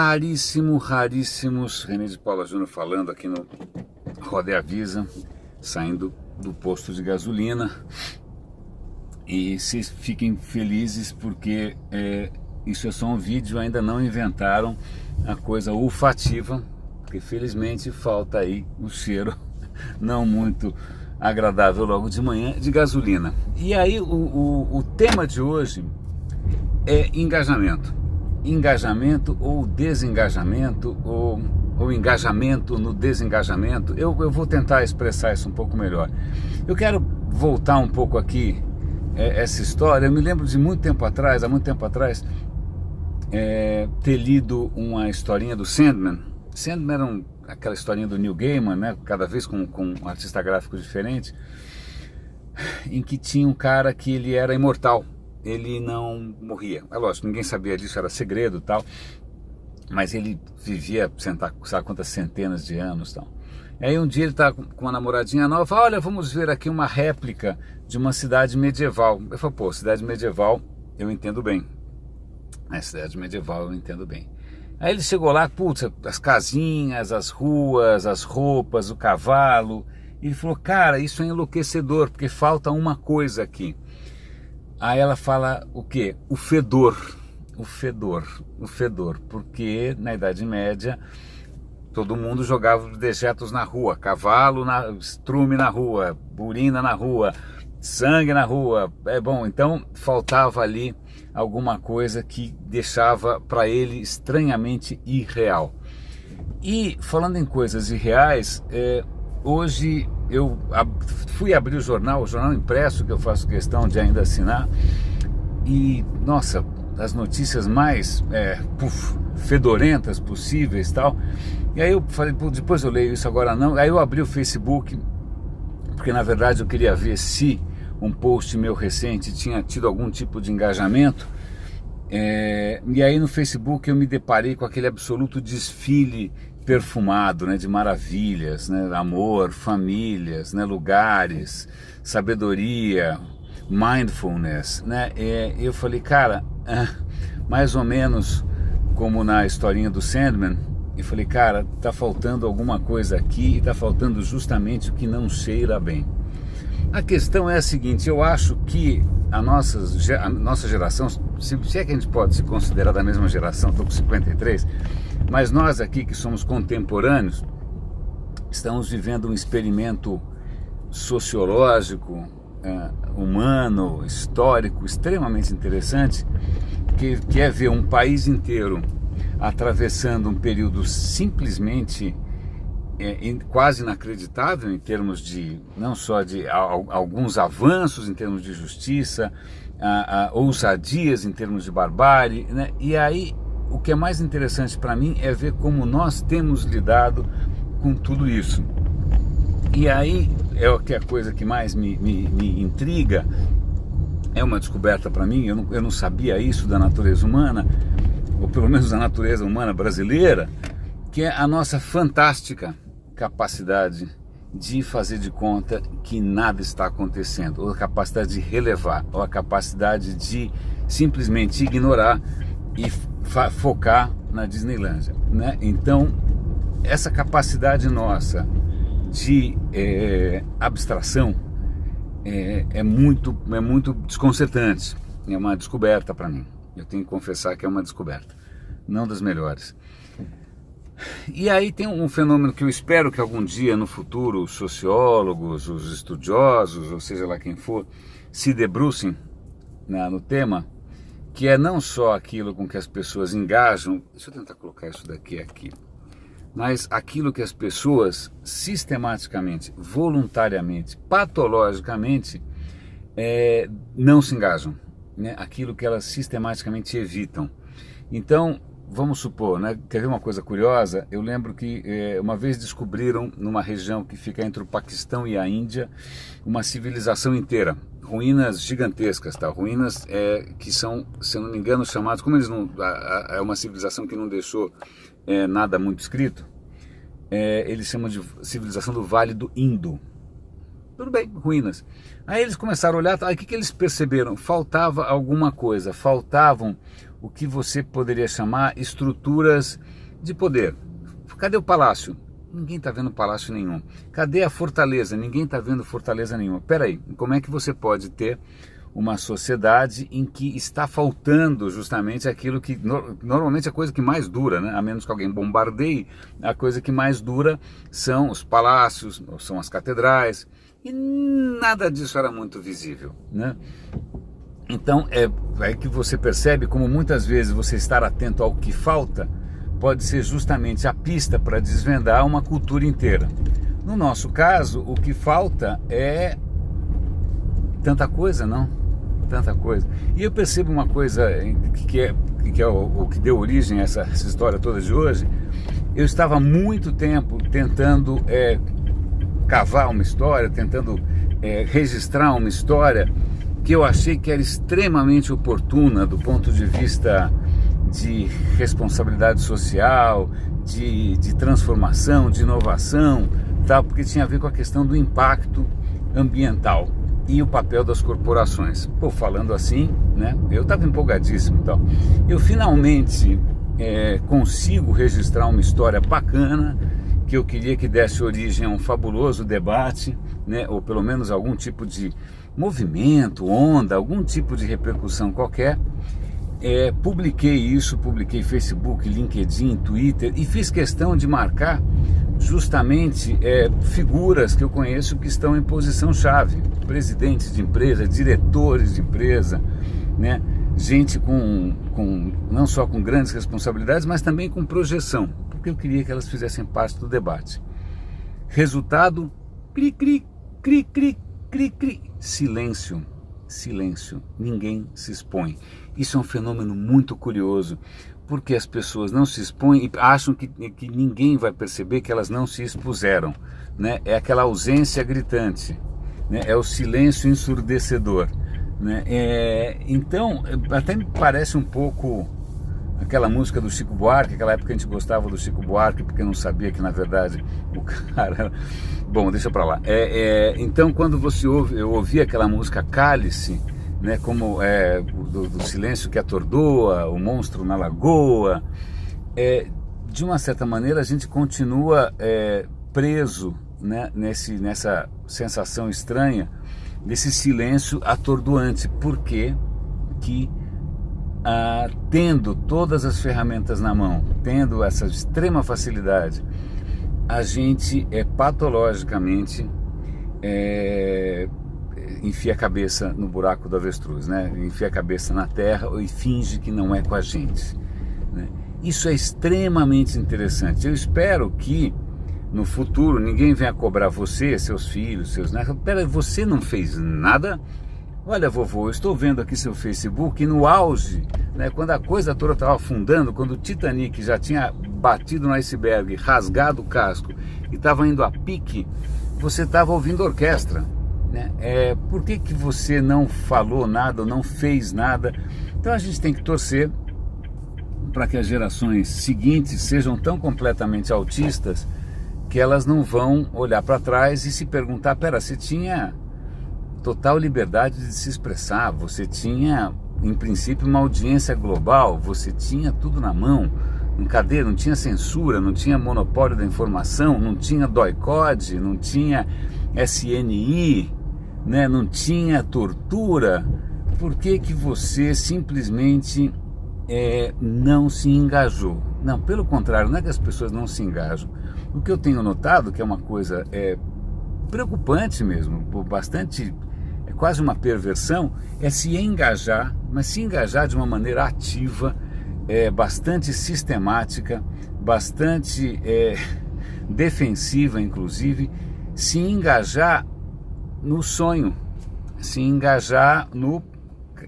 Raríssimos. René de Paula Júnior falando aqui no Roda e Avisa, saindo do posto de gasolina. E vocês fiquem felizes porque isso é só um vídeo, ainda não inventaram a coisa olfativa, porque felizmente falta aí um cheiro não muito agradável logo de manhã de gasolina. E aí o tema de hoje é engajamento. Engajamento ou desengajamento, ou engajamento no desengajamento. Eu vou tentar expressar isso um pouco melhor. Eu quero voltar um pouco aqui essa história. Eu me lembro de há muito tempo atrás, ter lido uma historinha do Sandman. Sandman era aquela historinha do Neil Gaiman, né? Cada vez com um artista gráfico diferente, em que tinha um cara que ele era imortal. Ele não morria. É lógico, ninguém sabia disso, era segredo e tal, mas ele vivia, sabe quantas centenas de anos e tal. E aí um dia ele tá com uma namoradinha nova, fala, olha, vamos ver aqui uma réplica de uma cidade medieval. Eu falo, pô, cidade medieval eu entendo bem. Cidade medieval eu entendo bem. Aí ele chegou lá, putz, as casinhas, as ruas, as roupas, o cavalo. E ele falou, cara, isso é enlouquecedor, porque falta uma coisa aqui. Aí ela fala o quê? O fedor, porque na Idade Média todo mundo jogava dejetos na rua, cavalo, estrume na rua, urina na rua, sangue na rua. Bom, então faltava ali alguma coisa que deixava para ele estranhamente irreal. E falando em coisas irreais, hoje eu fui abrir o jornal impresso, que eu faço questão de ainda assinar, e, nossa, as notícias mais fedorentas possíveis e tal. E aí eu falei, depois eu leio isso, agora não. Aí eu abri o Facebook, porque na verdade eu queria ver se um post meu recente tinha tido algum tipo de engajamento. E aí no Facebook eu me deparei com aquele absoluto desfile perfumado, né, de maravilhas, né, amor, famílias, né, lugares, sabedoria, mindfulness, né? Eu falei, cara, mais ou menos como na historinha do Sandman, eu falei, cara, tá faltando alguma coisa aqui e tá faltando justamente o que não cheira bem. A questão é a seguinte, eu acho que a nossa geração, se é que a gente pode se considerar da mesma geração, estou com 53, mas nós aqui que somos contemporâneos, estamos vivendo um experimento sociológico, humano, histórico, extremamente interessante, que é ver um país inteiro atravessando um período simplesmente quase inacreditável em termos de, não só de alguns avanços em termos de justiça, ousadias em termos de barbárie, né? E aí o que é mais interessante para mim é ver como nós temos lidado com tudo isso. E aí é a coisa que mais me intriga, é uma descoberta para mim, eu não sabia isso da natureza humana, ou pelo menos da natureza humana brasileira, que é a nossa fantástica capacidade de fazer de conta que nada está acontecendo, ou a capacidade de relevar, ou a capacidade de simplesmente ignorar e focar na Disneylândia, né? Então, essa capacidade nossa de abstração é muito desconcertante, é uma descoberta para mim. Eu tenho que confessar que é uma descoberta, não das melhores. E aí tem um fenômeno que eu espero que algum dia no futuro os sociólogos, os estudiosos, ou seja lá quem for, se debrucem no tema, que é não só aquilo com que as pessoas engajam, deixa eu tentar colocar isso daqui aqui, mas aquilo que as pessoas sistematicamente, voluntariamente, patologicamente não se engajam, né? Aquilo que elas sistematicamente evitam. Então, vamos supor, né? Quer ver uma coisa curiosa? Eu lembro que uma vez descobriram numa região que fica entre o Paquistão e a Índia uma civilização inteira, ruínas gigantescas, tá? Ruínas que são, se eu não me engano, chamadas, como eles não, é uma civilização que não deixou nada muito escrito, eles chamam de civilização do Vale do Indo. Tudo bem, ruínas. Aí eles começaram a olhar, aí o que eles perceberam? Faltava alguma coisa, faltavam o que você poderia chamar estruturas de poder. Cadê o palácio? Ninguém está vendo palácio nenhum. Cadê a fortaleza? Ninguém está vendo fortaleza nenhuma. Peraí, como é que você pode ter uma sociedade em que está faltando justamente aquilo que normalmente é a coisa que mais dura, né? A menos que alguém bombardeie, a coisa que mais dura são os palácios, são as catedrais, e nada disso era muito visível, né? Então é que você percebe como muitas vezes você estar atento ao que falta pode ser justamente a pista para desvendar uma cultura inteira. No nosso caso, o que falta é tanta coisa, não? Tanta coisa. E eu percebo uma coisa que é o que deu origem a essa história toda de hoje. Eu estava há muito tempo tentando cavar uma história, tentando registrar uma história que eu achei que era extremamente oportuna do ponto de vista de responsabilidade social, de transformação, de inovação, tal, porque tinha a ver com a questão do impacto ambiental e o papel das corporações. Pô, falando assim, né, eu estava empolgadíssimo e tal. Eu finalmente consigo registrar uma história bacana, que eu queria que desse origem a um fabuloso debate, né, ou pelo menos algum tipo de movimento, onda, algum tipo de repercussão qualquer. Publiquei Facebook, LinkedIn, Twitter, e fiz questão de marcar justamente figuras que eu conheço que estão em posição-chave, presidentes de empresa, diretores de empresa, né? Gente não só com grandes responsabilidades, mas também com projeção, porque eu queria que elas fizessem parte do debate. Resultado, cri, cri, cri, cri, cri, cri, silêncio. Silêncio, ninguém se expõe. Isso é um fenômeno muito curioso, porque as pessoas não se expõem e acham que ninguém vai perceber que elas não se expuseram, né? É aquela ausência gritante, né? É o silêncio ensurdecedor, né? Então, até me parece um pouco aquela música do Chico Buarque. Aquela época a gente gostava do Chico Buarque porque não sabia que na verdade o cara era... Bom, deixa pra lá. Então quando eu ouvi aquela música Cálice, né, como do silêncio que atordoa, o monstro na lagoa, de uma certa maneira a gente continua preso, né, nessa sensação estranha, desse silêncio atordoante, porque que tendo todas as ferramentas na mão, tendo essa extrema facilidade, a gente patologicamente enfia a cabeça no buraco do avestruz, né? Enfia a cabeça na terra e finge que não é com a gente, né? Isso é extremamente interessante. Eu espero que no futuro ninguém venha cobrar você, seus filhos, seus netos. Pera, você não fez nada? Olha, vovô, eu estou vendo aqui seu Facebook, e no auge, né, quando a coisa toda estava afundando, quando o Titanic já tinha batido no iceberg, rasgado o casco e estava indo a pique, você estava ouvindo orquestra, né? Por que você não falou nada, ou não fez nada? Então a gente tem que torcer para que as gerações seguintes sejam tão completamente autistas que elas não vão olhar para trás e se perguntar, pera, você tinha total liberdade de se expressar, você tinha, em princípio, uma audiência global, você tinha tudo na mão, não tinha censura, não tinha monopólio da informação, não tinha DOI-CODE, não tinha SNI, né, não tinha tortura. Por que você simplesmente não se engajou? Não, pelo contrário, não é que as pessoas não se engajam. O que eu tenho notado, que é uma coisa preocupante mesmo, bastante... quase uma perversão, é se engajar, mas se engajar de uma maneira ativa, bastante sistemática, bastante defensiva, inclusive, se engajar no sonho, se engajar no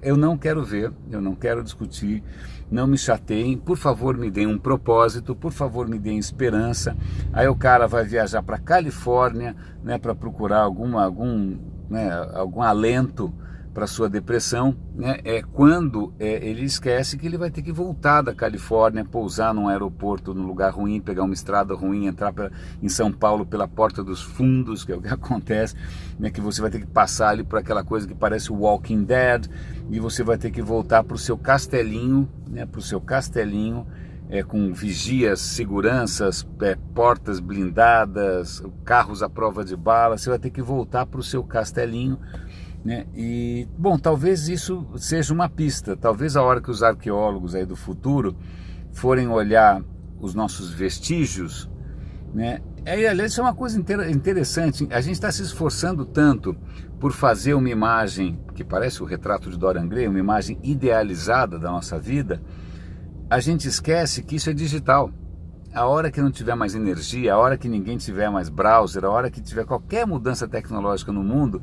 eu não quero ver, eu não quero discutir, não me chateiem, por favor me deem um propósito, por favor me deem esperança. Aí o cara vai viajar para Califórnia, né, para procurar algum alento para sua depressão, né, é quando ele esquece que ele vai ter que voltar da Califórnia, pousar num aeroporto, num lugar ruim, pegar uma estrada ruim, entrar em São Paulo pela porta dos fundos, que é o que acontece, né, que você vai ter que passar ali por aquela coisa que parece o Walking Dead, e você vai ter que voltar para o seu castelinho, né, com vigias, seguranças, portas blindadas, carros à prova de bala. Você vai ter que voltar para o seu castelinho, né? E, bom, talvez isso seja uma pista. Talvez a hora que os arqueólogos aí do futuro forem olhar os nossos vestígios, né? Aliás, isso é uma coisa interessante. A gente está se esforçando tanto por fazer uma imagem que parece o retrato de Dorian Gray, uma imagem idealizada da nossa vida. A gente esquece que isso é digital. A hora que não tiver mais energia, a hora que ninguém tiver mais browser, a hora que tiver qualquer mudança tecnológica no mundo,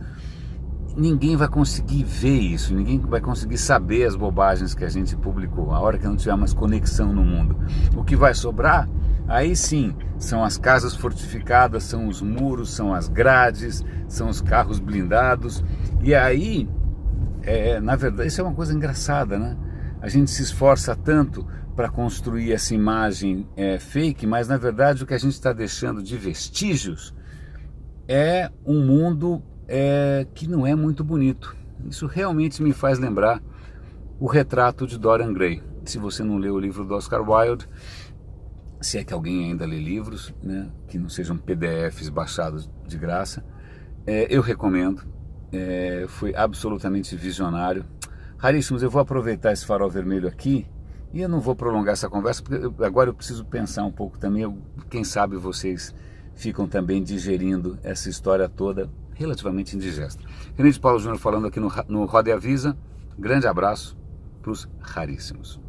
ninguém vai conseguir ver isso, ninguém vai conseguir saber as bobagens que a gente publicou, a hora que não tiver mais conexão no mundo. O que vai sobrar, aí sim, são as casas fortificadas, são os muros, são as grades, são os carros blindados. E aí, na verdade, isso é uma coisa engraçada, né? A gente se esforça tanto para construir essa imagem fake, mas na verdade o que a gente está deixando de vestígios é um mundo que não é muito bonito. Isso realmente me faz lembrar o retrato de Dorian Gray. Se você não leu o livro do Oscar Wilde, se é que alguém ainda lê livros, né, que não sejam PDFs baixados de graça, eu recomendo. Foi absolutamente visionário. Raríssimos, eu vou aproveitar esse farol vermelho aqui e eu não vou prolongar essa conversa, porque agora eu preciso pensar um pouco também. Quem sabe vocês ficam também digerindo essa história toda relativamente indigesta. René de Paulo Júnior falando aqui no Roda e Avisa. Grande abraço para os raríssimos.